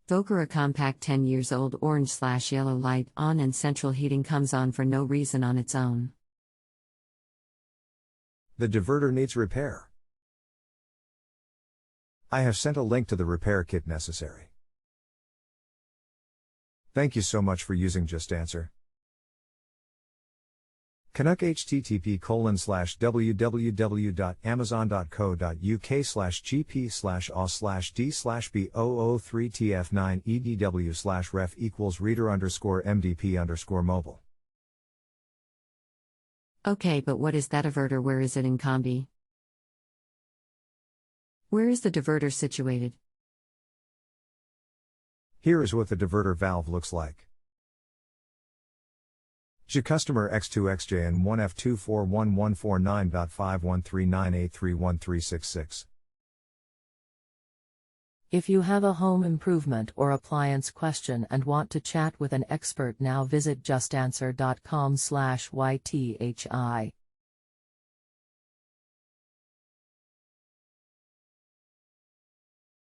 Vokera compact 10 years old orange/yellow light on and central heating comes on for no reason on its own. The diverter needs repair. I have sent a link to the repair kit necessary. Thank you so much for using JustAnswer. Canuck http://www.amazon.co.uk/gp/os/d/b003tf9edw/ref=reader_mdp_mobile. Okay, but what is that diverter? Where is it in combi? Where is the diverter situated? Here is what the diverter valve looks like. JustAnswer X2XJN1F241149513983136. If you have a home improvement or appliance question and want to chat with an expert now, visit justanswer.com/ythi.